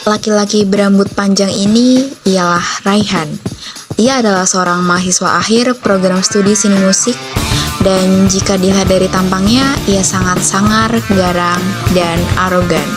Laki-laki berambut panjang ini ialah Raihan. Ia adalah seorang mahasiswa akhir program studi seni musik, dan jika dilihat dari tampangnya, ia sangat sangar, garang, dan arogan.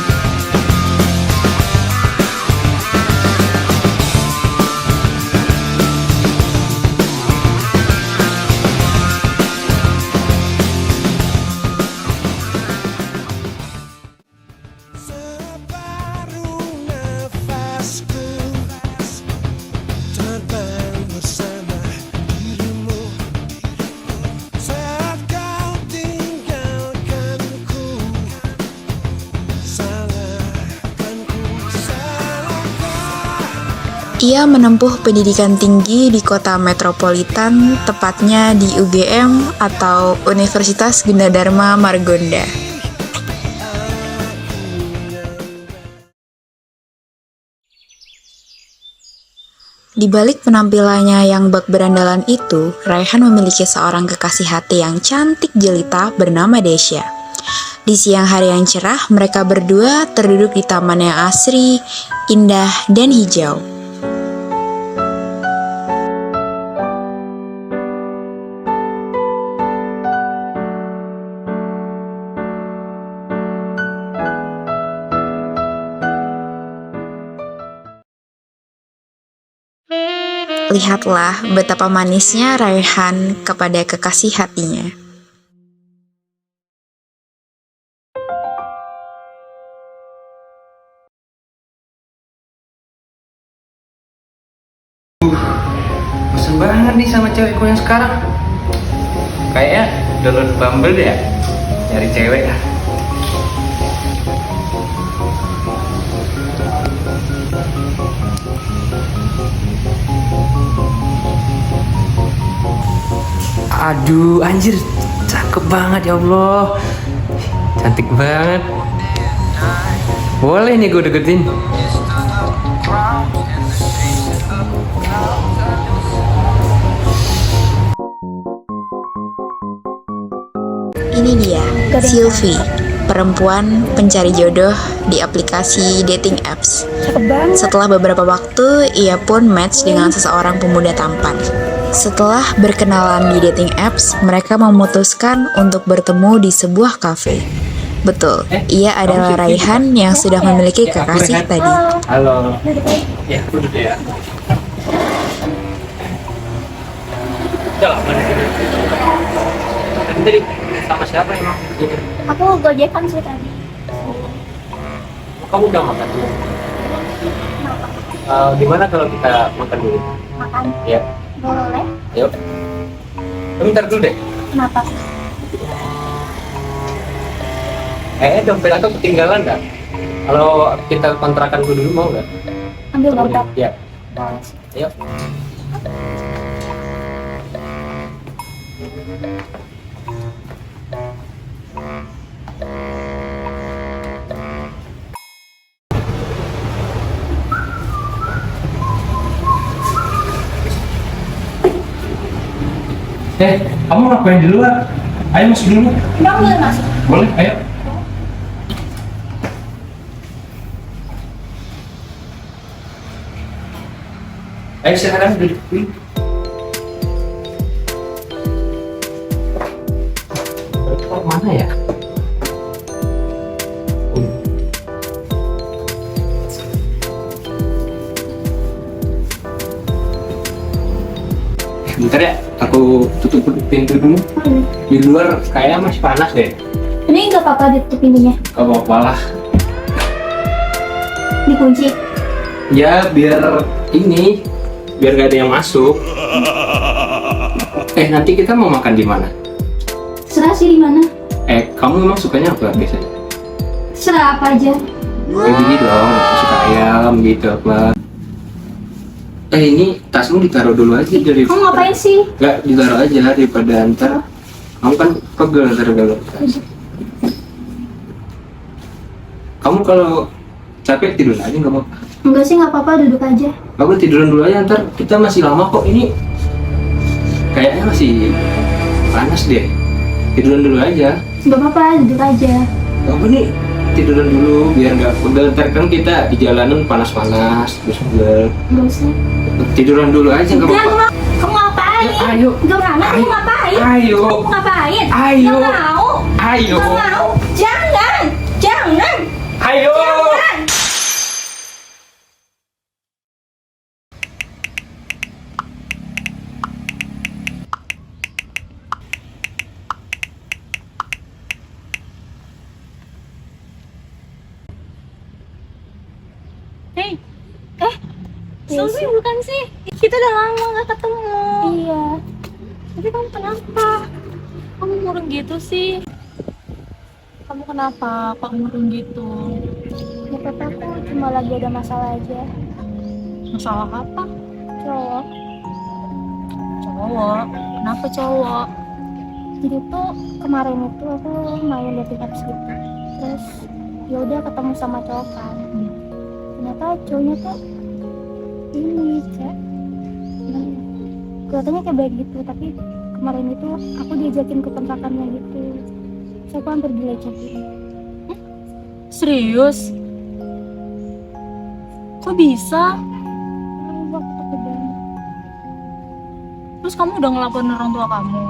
Ia menempuh pendidikan tinggi di kota metropolitan, tepatnya di UGM atau Universitas Gunadarma Margonda. Di balik penampilannya yang bak berandalan itu, Raihan memiliki seorang kekasih hati yang cantik jelita bernama Desya. Di siang hari yang cerah, mereka berdua terduduk di taman yang asri, indah, dan hijau. Lihatlah betapa manisnya Raihan kepada kekasih hatinya. Bosan banget nih sama cewekku yang sekarang. Kayaknya download Bumble deh ya, nyari cewek ya. Aduh, anjir, cakep banget ya Allah, cantik banget. Boleh nih gue deketin. Ini dia, Sylvie, perempuan pencari jodoh di aplikasi dating apps. Setelah beberapa waktu, ia pun match dengan seseorang pemuda tampan. Setelah berkenalan di dating apps, mereka memutuskan untuk bertemu di sebuah kafe. Betul, ia adalah Raihan yang sudah memiliki kekasih tadi. Halo. Ya, duduk ya. Udah lama di sini. Tadi sama siapa emang? Aku gojekan sih tadi. Kamu udah makan dulu? Gimana kalau kita makan dulu? Makan? Ya. Boleh? Yuk. Bentar dulu deh. Kenapa? Dompet aku ketinggalan nggak? Kalau kita kontrakan dulu mau nggak? Ambil dompet? Ya. Yuk. Kamu ngapain di luar? Ayo masuk dulu. Bang, boleh masuk? Boleh, ayo. Ayo silakan duduk dulu. Mana ya? Bentar ya, aku tutup pintu dulu. Di luar kayaknya masih panas deh. Ini nggak apa-apa ditutup pintunya? Gak apa-apa lah. Dikunci? Ya biar gak ada yang masuk. Nanti kita mau makan di mana? Serah sih di mana? Kamu memang sukanya apa biasanya? Serah apa aja. Gini dong, suka ayam gitu apa? Ini tasmu ditaruh dulu aja dari. Kamu ngapain sih? Gak ditaruh aja daripada ntar kamu kan pegel ntar. Kamu kalau capek tidur aja nggak apa-apa. Enggak sih, nggak apa-apa, duduk aja. Aku tiduran dulu aja, ntar kita masih lama kok ini. Kayaknya masih panas deh. Tiduran dulu aja. Nggak apa-apa, duduk aja. Apa nih? tiduran dulu biar nggak pegel. Ntar kan kita di jalanan panas-panas terus pegel. Nggak usah. Tiduran dulu aja nggak Enggak, apa-apa. kamu ngapain? Ya, ayo. Enggak mau, kamu ngapain? Ayo. Kamu ngapain? Ayo. Nggak mau. Ayo. Nggak mau. Jangan. Jangan. Ayo. Jangan. Hei, Sulfi bukan sih? Kita udah lama gak ketemu. Iya. Tapi kamu kenapa? Kamu murung gitu sih? Kamu kenapa? Kok murung gitu? Ya papa, aku cuma lagi ada masalah aja. Masalah apa? Cowok. Cowok. Kenapa cowok? Jadi tuh kemarin itu aku main dating apps gitu. Terus ya udah ketemu sama cowok kan. Ternyata cowoknya tuh ini cek. Kelihatannya kayak baik gitu, tapi kemarin itu aku diajakin ke kontrakannya gitu. Terus aku hampir dilecehin. Serius? Kok bisa? Aku takut banget. Terus kamu udah ngelaporin orang tua kamu?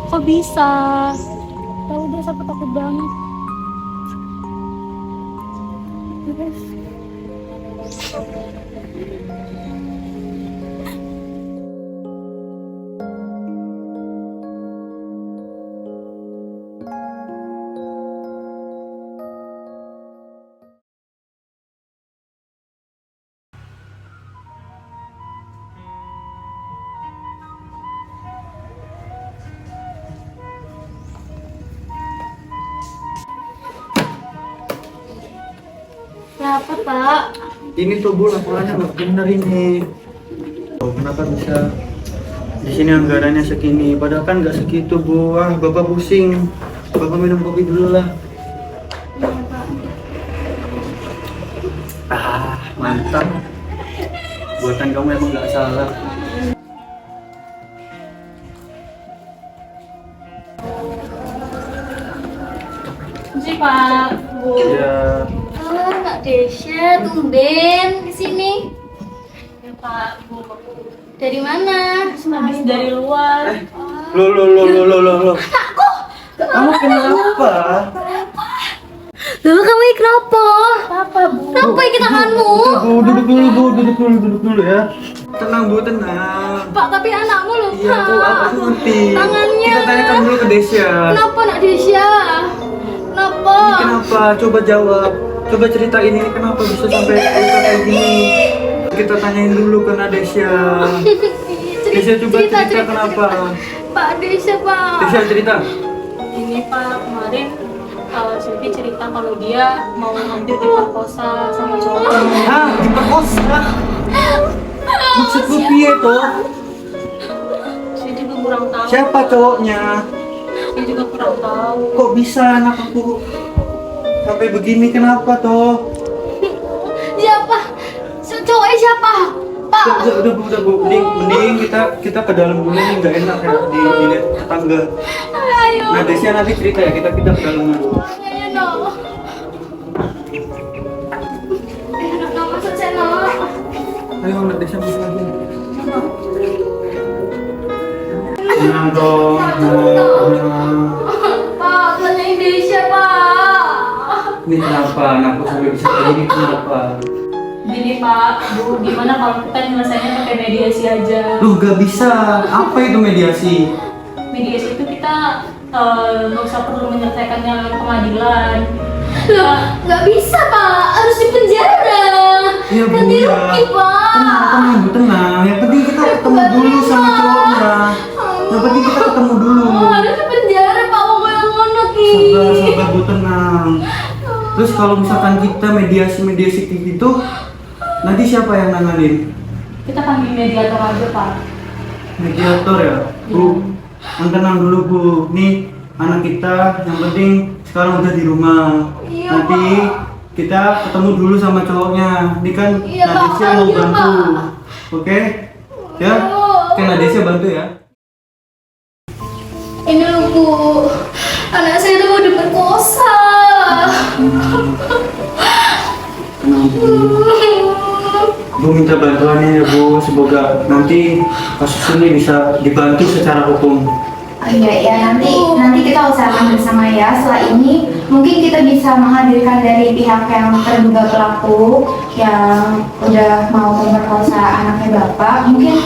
Kok bisa? Tahu deh, aku takut banget. Terus kenapa Pak? Ini tuh Bu, laporannya nggak bener ini. Oh, kenapa bisa di sini anggarannya segini? Padahal kan nggak segitu Bu. Ah, Bapak pusing. Bapak minum kopi dulu lah. Iya Pak. Ah, mantap. Buatan kamu emang nggak salah. Sih Pak, Bu. Ya, Kak Desya, tumben di sini. Ya Pak, Bu. Dari mana? Habis dari luar. lo. Kamu kenapa? Lalu kamu kenapa? Apa, Bu? Kenapa ikut tanganmu? Bu, duduk dulu ya. Tenang Bu, tenang. Pak, tapi anakmu loh. Iya Bu, aku ngerti. Tangannya. Kita tanyakan dulu ke Desya. Kenapa Nak Desya? Kenapa? Ini kenapa? Coba jawab. Coba ceritain ini kenapa bisa sampai luka kayak gini. Kita tanyain dulu ke Nadesya. Desya coba cerita kenapa. Pak Desya, Pak. Desya cerita. Ini Pak, kemarin Sylvie cerita kalau dia mau hampir diperkosa sama cowok. Hah? Diperkosa? Maksudku piye toh? Saya juga kurang tahu. Siapa cowoknya? Saya juga kurang tahu. Kok bisa anak aku sampai begini, kenapa toh? Siapa? Cowoknya siapa? Pak. Udah Bu, mending kita ke dalam dulu nih, nggak enak ya dilihat tetangga. Ayo. Nah Desya nanti cerita ya, kita ke dalam dulu. Ayo, no. No, masuk saya, no. Ayo Nadesya masuk lagi. Tenang dong. Tenang. Pak, tanyain Desya, Pak. Ini kenapa anakku sampai bisa kayak gini, kenapa? Gini Pak, Bu, gimana kalau kita nyelesainnya pakai mediasi aja? Loh gak bisa, apa itu mediasi? Mediasi itu kita nggak usah perlu menyelesaikannya lewat pengadilan. Loh, nggak bisa, Pak. Harus di penjara. Iya Bu, Ganti ya. rugi, Pak. Tenang Bu, tenang. Yang penting kita ketemu dulu sama cowoknya. Yang penting kita ketemu dulu. Harus di penjara, Pak. Mau yang ngono ki. Sabar Bu, tenang. Terus kalau misalkan kita mediasi kayak gitu, nanti siapa yang nanganin? Kita panggil mediator aja Pak. Mediator ya? Bu, yang tenang dulu Bu. Nih anak kita, yang penting sekarang udah di rumah. Iya, Nanti Pak. kita ketemu dulu sama cowoknya. Ini kan Iya, Pak. Nadesya mau Iya, bantu. Pak. Oke? Ya? Iya. Oke, Nadesya bantu ya. Ini loh, Bu. Anak saya tuh mau diperkosa. Bu minta bantuannya ya Bu, semoga nanti kasus ini bisa dibantu secara hukum. Oh iya ya, nanti kita usahakan bersama ya. Setelah ini mungkin kita bisa menghadirkan dari pihak yang terduga pelaku yang udah mau memperkosa anaknya Bapak. Mungkin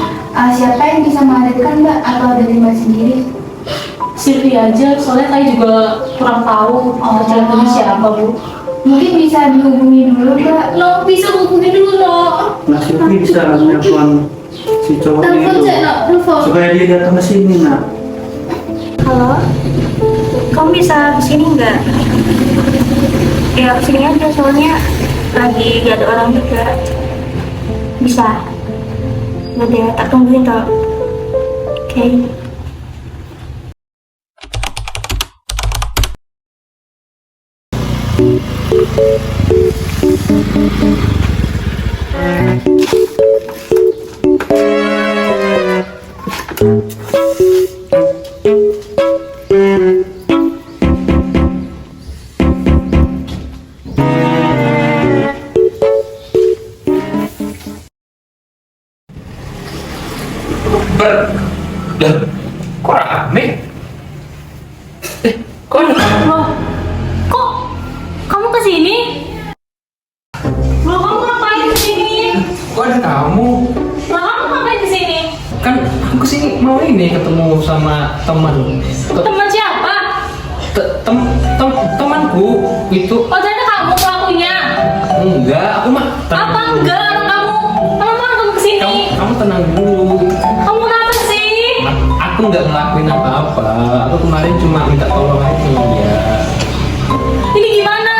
siapa yang bisa menghadirkan Mbak, atau dari Mbak sendiri? Silvi aja, soalnya saya juga kurang tahu laki-lakinya siapa, Bu. Mungkin bisa dihubungi dulu Mbak. Lo bisa hubungi dulu lo. Nah, Silvi bisa nelfon si cowoknya Telepon itu saya nak, telepon. supaya dia datang ke sini, nak. Halo, kamu bisa kesini nggak? Ya kesini aja, soalnya lagi gak ada orang juga. Bisa? Udah deh, tak tungguin toh. Oke. Lah, kok rame? Kok ada kamu? Loh, kok kamu kesini? Loh, kamu ngapain kesini? Kok ada kamu? Loh, kamu ngapain kesini? Kan aku kesini mau ini ketemu sama teman. Teman siapa? Temanku itu. Oh, ternyata kamu pelakunya. Enggak, aku mah tenang Apa dulu. enggak orang kamu? Kamu kesini? Kamu tenang dulu. Kamu kenapa sih? Aku nggak ngelakuin apa-apa. Aku kemarin cuma minta tolong aja. Ya. Ini gimana?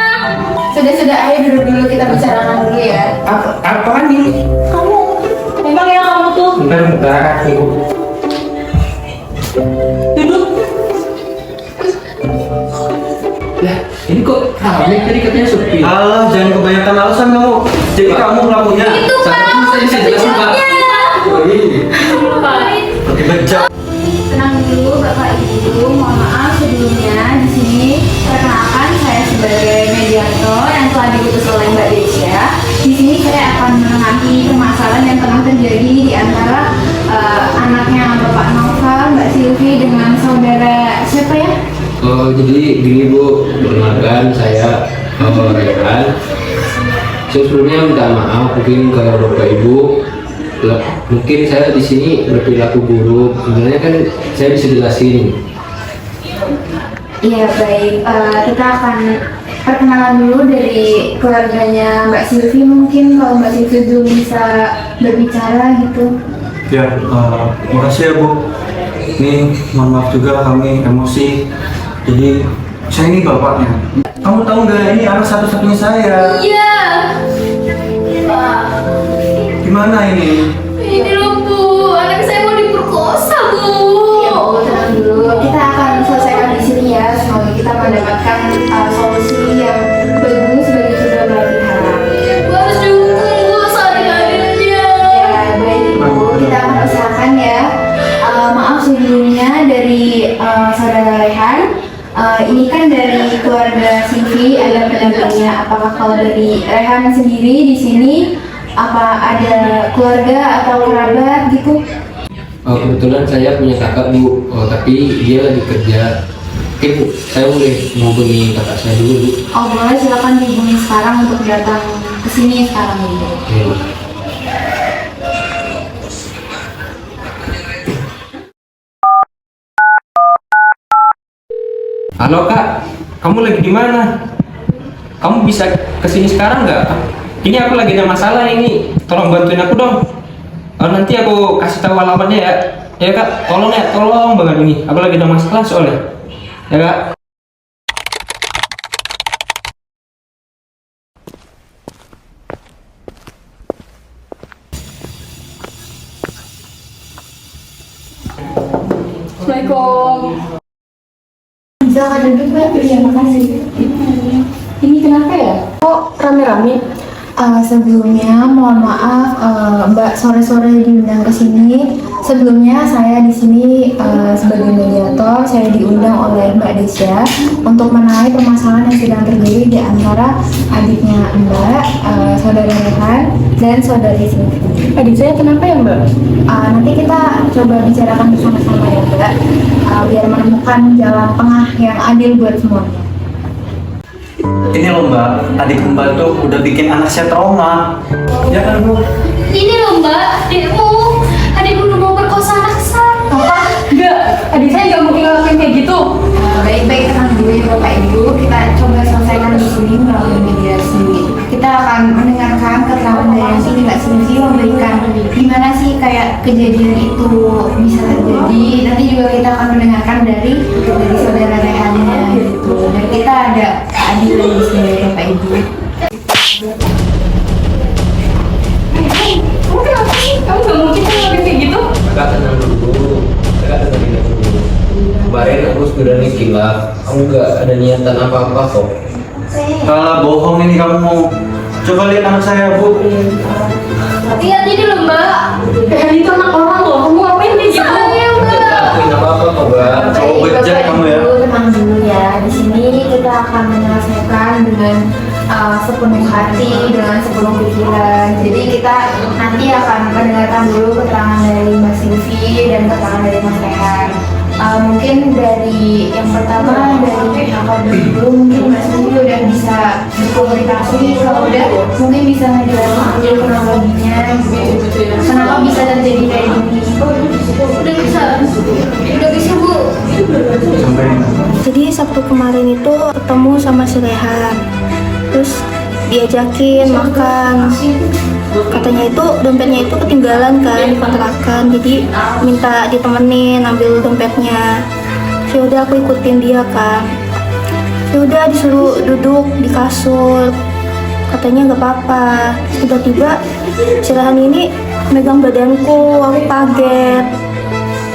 Sudah, ayo duduk dulu, kita bicarakan dulu ya. Apaan ini? Kamu memang ya kamu tuh Bentar, tunggu. duduk. Lah, ini kok rame tadi katanya sepi. Alah, jangan kebanyakan alasan kamu. Jadi kamu ngelakunya. Itu kan Bisa jelasin, Pak. Oke, bejat. Tenang dulu Bapak Ibu, mohon maaf sebelumnya. Di sini perkenalkan, saya sebagai mediator yang telah diutus oleh Mbak Desya. Di sini saya akan menengahi permasalahan yang tengah terjadi di antara anaknya Bapak Novel, Mbak Silvi dengan saudara siapa ya? Oh, jadi gini Bu, perkenalkan saya Rehan. Sebelumnya minta maaf mungkin ke Bapak Ibu. Mungkin saya di sini berperilaku buruk. Sebenarnya kan saya bisa jelasin. Iya baik, kita akan perkenalan dulu dari keluarganya Mbak Silvi. Mungkin kalau Mbak Silvi dulu bisa berbicara gitu. Ya, makasih ya Bu. Ini mohon maaf juga kami emosi. Jadi saya ini bapaknya. Kamu tahu nggak, ini anak satu-satunya saya. Iya. Gimana ini? Ini loh Bu, anak saya mau diperkosa Bu. Ya Bu, tenang dulu. Kita akan selesaikan di sini ya. Semoga kita mendapatkan solusi yang bagus bagi kedua belah pihak. Bu harus dukung Bu, seadil-adilnya. Ya baik Bu, kita akan usahakan ya. Maaf sebelumnya dari saudara Rehan. Ini kan dari keluarga Silvi, ada pendampingnya. Apakah kalau dari Rehan sendiri di sini apa ada keluarga atau kerabat gitu? Oh, kebetulan saya punya kakak Bu, tapi dia lagi kerja. Mungkin saya boleh menghubungi kakak saya dulu Bu. Oh boleh, silakan dihubungi sekarang untuk datang ke sini sekarang gitu. Oke. Halo Kak, kamu lagi di mana? Kamu bisa kesini sekarang nggak? Ini aku lagi ada masalah ini, tolong bantuin aku dong. Nanti aku kasih tahu alamatnya ya. Ya Kak, tolong banget ini. Aku lagi ada masalah soalnya. Ya Kak. Assalamualaikum. Silakan duduk Mbak. Terima kasih. Ini kenapa ya? Kok rame-rame? Sebelumnya mohon maaf Mbak sore-sore diundang ke sini. Sebelumnya saya di sini sebagai mediator, saya diundang oleh Mbak Desya untuk menangani permasalahan yang sedang terjadi di antara adiknya Mbak, saudara Rehan, dan saudari Sylvie. Adik saya kenapa ya Mbak? Nanti kita coba bicarakan bersama-sama ya Mbak, biar menemukan jalan tengah yang adil buat semuanya. Ini loh Mbak, adik Mbak tuh udah bikin anak saya trauma. Ya kan Bu? Ini loh Mbak, adikku udah mau perkosa anak saya. Apa? Enggak, adik saya nggak mungkin ngelakuin kayak gitu. Baik-baik, tenang dulu ya Bapak Ibu, kita coba selesaikan di sini melalui mediasi. Kita akan mendengarkan keterangan dari yang ini Mbak Sylvie memberikan gimana sih kayak kejadian itu bisa terjadi. Nanti juga kita akan mendengarkan dari saudara Rehannya gitu. Dan kita ada keadilan di sini Bapak Ibu. Kamu kenapa sih? Kamu nggak mungkin kan ngelakuin kayak gitu. Kakak tenang dulu. Kemarin aku sudah nih kilaf. Kamu nggak ada niatan apa-apa kok. Kalau bohong ini kamu. Coba lihat anak saya Bu. Lihat ini loh Mbak. Itu anak orang loh. Kamu ngapain kayak gitu? Saya Mbak. Lakuin apa-apa kok, Mbak. Cowok bejat kamu ya. Tenang dulu ya. Di sini kita akan menyelesaikan dengan sepenuh hati, dengan sepenuh pikiran. Jadi kita nanti akan mendengarkan dulu keterangan dari Mbak Sylvie dan keterangan dari Mas Rehan. Mungkin dari yang pertama dari pihak dulu, mungkin Mbak Sylvie udah bisa berkomunikasi, kalau udah mungkin bisa ngejelasin dulu kronologinya gitu. Kenapa bisa terjadi kayak gini? Udah bisa Bu. Sampai Jadi Sabtu kemarin itu ketemu sama si Rehan, terus diajakin makan. Katanya itu dompetnya itu ketinggalan kan di kontrakan, jadi minta ditemenin ambil dompetnya. Ya udah aku ikutin dia kan. Ya udah disuruh duduk di kasur, katanya nggak apa-apa. Tiba-tiba si Rehan ini megang badanku, aku kaget.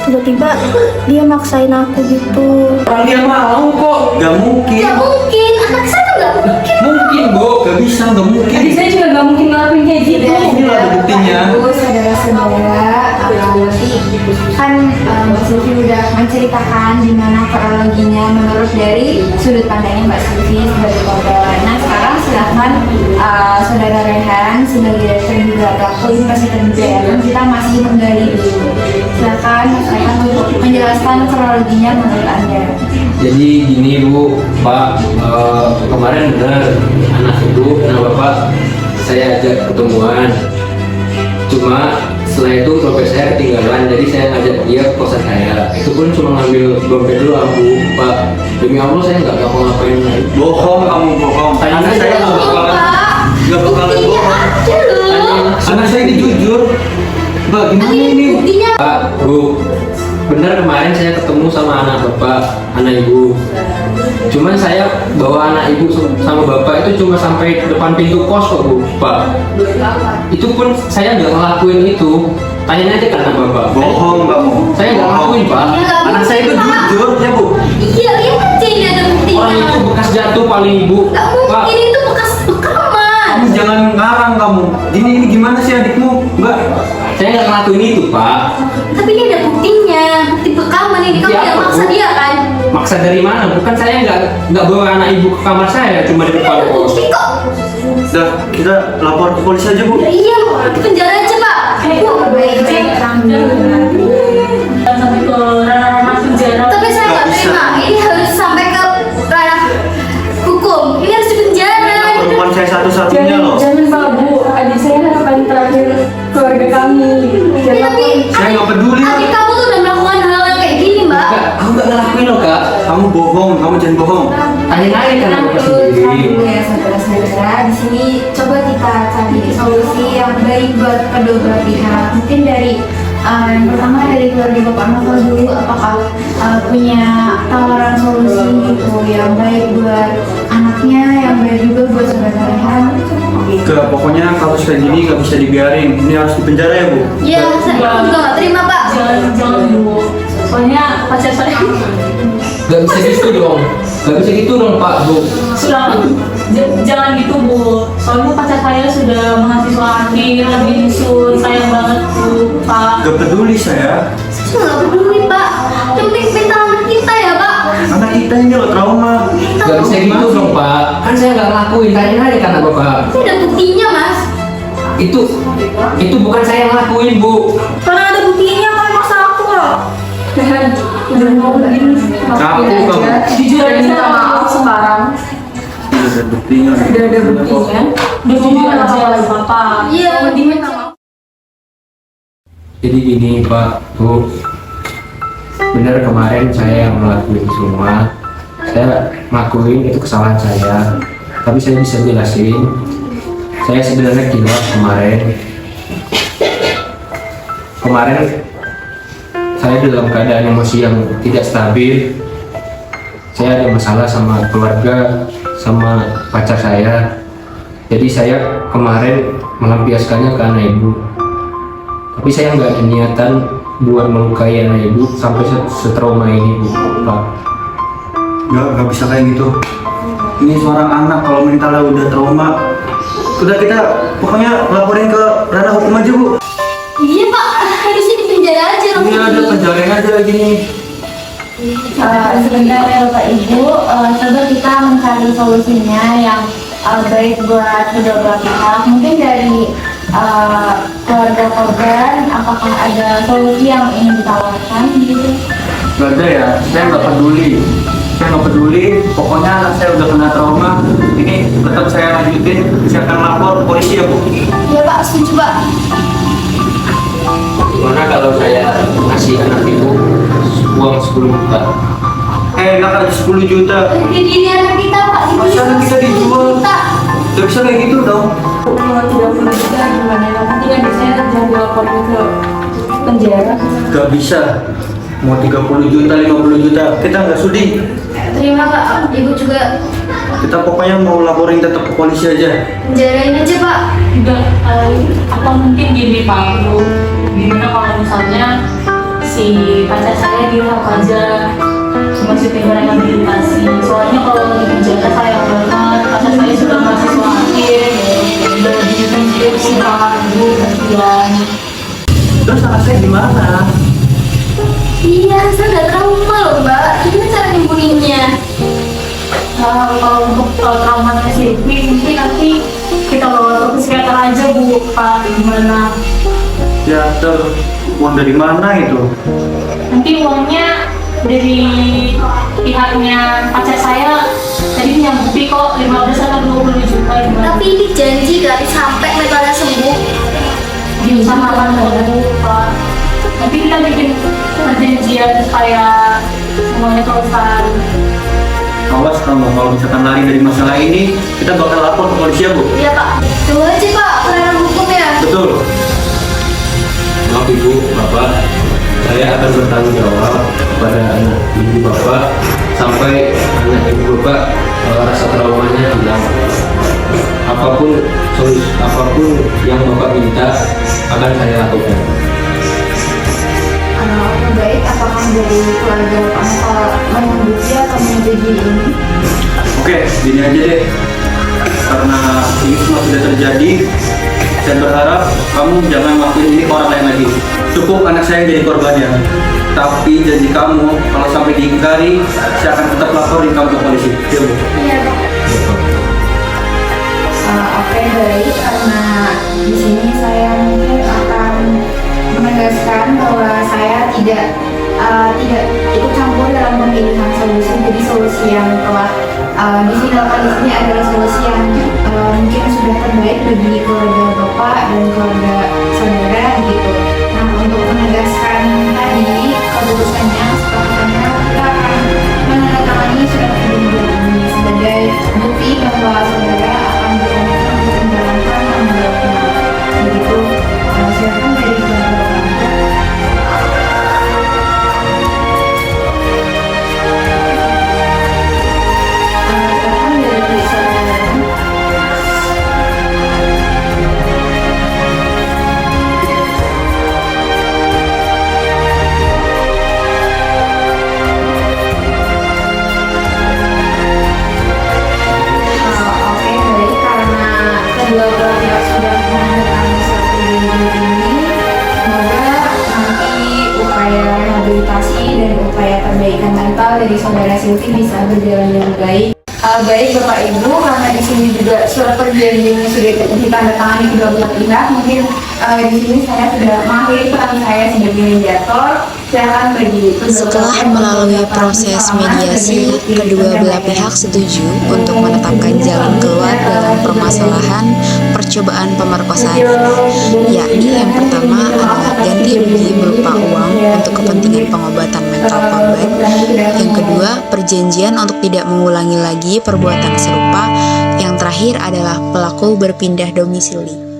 Tiba-tiba dia maksain aku gitu. orang dia mau kok. Gak mungkin. Gak mungkin, anak saya tuh gak mungkin. Mungkin, Bu. Gak bisa, gak mungkin. Adik saya juga nggak mungkin ngelakuin kayak gitu. Inilah ada buktinya. Ibu, saudara-saudara, nanti kan Mbak Sylvie udah menceritakan gimana kronologinya menurut dari sudut pandangnya Mbak Sylvie sebagai korban. Nah sekarang silahkan saudara Rehan sebagai terduga pelaku ini masih terduga ya, kan kita masih menggali dulu. Silahkan Mas Rehan untuk menjelaskan kronologinya menurut Anda. Jadi gini Bu, Pak, kemarin benar anak itu, Bapak saya ajak ketemuan. Cuma setelah itu dompet saya ketinggalan, jadi saya ngajak dia ke kosan saya. Itu pun cuma ngambil dompet dulu aku, Pak. Demi Allah saya nggak ngapa-ngapain. Bohong kamu, bohong. Anak saya gak bakalan. Gak bakalan bohong. Ada loh. Anak saya ini jujur. Mbak, gimana ini? Buktinya Pak, Bu, benar kemarin saya ketemu sama anak Bapak, anak Ibu. Cuman saya bawa anak Ibu sama Bapak itu cuma sampai depan pintu kos kok, Bu, Pak. Itu pun saya nggak ngelakuin itu. Tanya aja karena Bapak. Bohong kamu. Saya nggak ngelakuin, Pak. Anak saya itu jujur, ya Bu. iya, lihat aja ini ada buktinya. Orang itu bekas jatuh paling Ibu. Gak Pak, mungkin itu bekas rekaman. Kamu jangan ngarang kamu. Ini gimana sih adikmu, Mbak? saya nggak ngelakuin itu, Pak. Tapi ini ada buktinya, bukti rekaman ini. Kamu Bukti yang apa, maksa Bu? dia kan? Maksa dari mana? Bukan saya nggak bawa anak Ibu ke kamar saya, cuma di Ini depan ada kos. bukti kok. Udah, kita lapor ke polisi aja, Bu. Iya, di penjara aja Pak. Bu, Baik-baik, tenang dulu. Dan sampai ke ranah penjara. tapi saya Nggak nggak bisa. terima. Ini harus sampai ke ranah hukum. Ini harus di penjara. Perempuan saya satu-satunya loh. Jangan Pak Bu, adik saya harapan terakhir keluarga kami. Tapi Saya nggak peduli. adik kamu tuh udah melakukan hal yang kayak gini, Mbak. Kak, aku nggak ngelakuin loh, Kak. Kamu bohong, kamu jangan bohong. Tanya-tanya kan Tenang Bapak dulu, tenang sendiri. dulu ya saudara-saudara. Di sini coba kita cari solusi yang baik buat kedua belah pihak. Mungkin dari yang pertama dari keluarga Bapak Novel dulu, apakah punya tawaran solusi gitu yang baik buat anaknya, yang baik juga buat saudara Rehan. Enggak, pokoknya kasus kayak gini nggak bisa dibiarin. Ini harus dipenjara ya, Bu. Iya, saya juga nggak terima, Pak. Jangan Bu. Soalnya pacar saya Gak bisa gitu dong. Gak bisa gitu dong, Pak, Bu. sudah jangan gitu Bu. Soalnya pacar saya sudah mahasiswa akhir, lagi nyusun, sayang banget Bu. Pak. Gak peduli saya. Saya nggak peduli Pak. Yang penting mental anak kita ya Pak. Anak kita ini loh trauma. Gak bisa gitu dong Pak, kan saya nggak ngelakuin, tanya aja kata Bapak. Saya ada buktinya Mas. Itu bukan saya yang ngelakuin Bu. Karena ada buktinya kok maksa aku loh. Udah mau begini, Kamu aja. Jujur aja minta maaf sekarang. Udah ada buktinya. Udah ada buktinya. Udah jujur aja Bapak. Iya. Mending minta maaf. Jadi gini Pak, Bu, benar kemarin saya yang ngelakuin semua. Saya ngelakuin itu kesalahan saya, tapi saya bisa jelasin. Saya sebenarnya gila kemarin saya dalam keadaan emosi yang tidak stabil. Saya ada masalah sama keluarga, sama pacar saya. Jadi saya kemarin melampiaskannya ke anak ibu. Tapi saya nggak ada niatan buat melukai anak ibu sampai setrauma ini Bu, Pak. Gak bisa kayak gitu. Ini seorang anak kalau mentalnya udah trauma, udah kita pokoknya laporin ke ranah hukum aja Bu. Iya Pak. Harusnya di penjara aja. Ini ada penjarain aja gini. Sebentar ya Bapak Ibu, coba kita mencari solusinya yang baik buat kedua belah pihak. Mungkin dari keluarga korban, apakah ada solusi yang ingin ditawarkan gitu? Gak ada ya, saya nggak peduli. Saya nggak peduli, pokoknya anak saya udah kena trauma. Ini tetap saya lanjutin, saya akan lapor ke polisi ya Bu. Iya Pak, setuju Pak. Gimana kalau saya ngasih anak ibu uang 10 juta? Enak aja 10 juta. Ini anak kita Pak, ini Masa anak kita dijual? Kita. Gak bisa kayak gitu dong. Kalau 30 juta gimana? Yang penting kan biasanya jangan dilaporin ke penjara. Gak bisa. Mau 30 juta, 50 juta, kita nggak sudi. Terima Pak, Ibu juga Kita pokoknya mau laporin tetap ke polisi aja. penjarain aja Pak. Enggak, apa mungkin gini Pak Bu, gimana kalau misalnya si pacar saya dirawat aja, cuma si tinggal rehabilitasi. Soalnya kalau di penjara sayang banget, pacar saya sudah mahasiswa akhir, udah di skripsi Pak Bu, kasihan. Terus anak saya gimana? Iya, saya udah trauma loh Mbak. Gimana cara nyembunyiinnya? Kalau untuk traumanya si Pi, mungkin nanti kita bawa ke psikiater aja Bu, Pak, gimana? Ya, uang dari mana itu? Nanti uangnya dari pihaknya pacar saya tadi nyampe kok 15 atau 20 juta gimana? Tapi ini janji kali sampai mentalnya sembuh. Diusahakan dulu Pak. Nanti kita bikin perjanjian supaya semuanya selesai. Awas kamu, kalau misalkan lari dari masalah ini, kita bakal lapor ke polisi ya Bu. Iya Pak. Tunggu aja Pak, penanganan hukum ya. Betul. Maaf Ibu, Bapak, saya akan bertanggung jawab kepada anak ibu Bapak sampai anak ibu Bapak rasa traumanya hilang. Apapun yang Bapak minta akan saya lakukan. Baik, apakah dari keluarga Bapak menyanggupi atau menyetujui ini? Oke, gini aja deh. Karena ini semua sudah terjadi, saya berharap kamu jangan lakuin ini ke orang lain lagi. Cukup anak saya jadi korbannya. Tapi janji kamu, kalau sampai diingkari, saya akan tetap laporin kamu ke polisi. Ya Bu. Iya Pak. Oke baik, karena di sini saya mungkin akan menegaskan bahwa saya tidak ikut campur dalam pemilihan solusi. Jadi solusi yang telah difinalkan di sini adalah solusi yang mungkin sudah terbaik bagi keluarga Bapak dan keluarga saudara gitu. Nah untuk menegaskan tadi keputusannya, sepakatannya kita akan menandatangani surat perjanjian ini sebagai bukti bahwa saudara akan berkomitmen untuk menjalankan tanggung jawabnya. Begitu, silakan dari keluarga Bapak. Silakan dari saudara. Oke, berjalan dengan baik. Baik Bapak Ibu, karena di sini juga surat perjanjian sudah ditandatangani kedua belah pihak, mungkin di sini saya sudah mengakhiri peran saya sebagai mediator. Silakan bagi Setelah melalui proses mediasi, kedua belah pihak setuju untuk menetapkan jalan keluar dalam permasalahan percobaan pemerkosaan ini, yakni yang pertama adalah ganti rugi berupa uang untuk kepentingan pengobatan mental korban, yang kedua perjanjian untuk tidak mengulangi lagi perbuatan serupa, yang terakhir adalah pelaku berpindah domisili.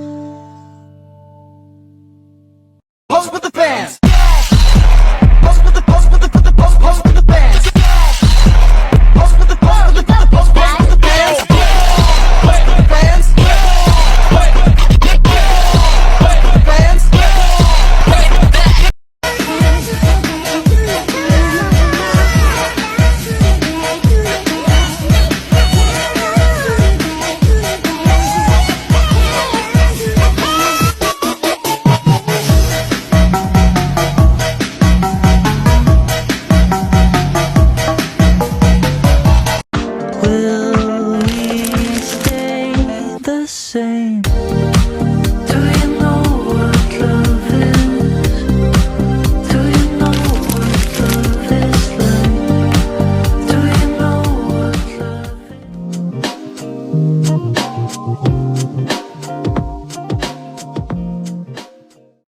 Will we stay the same?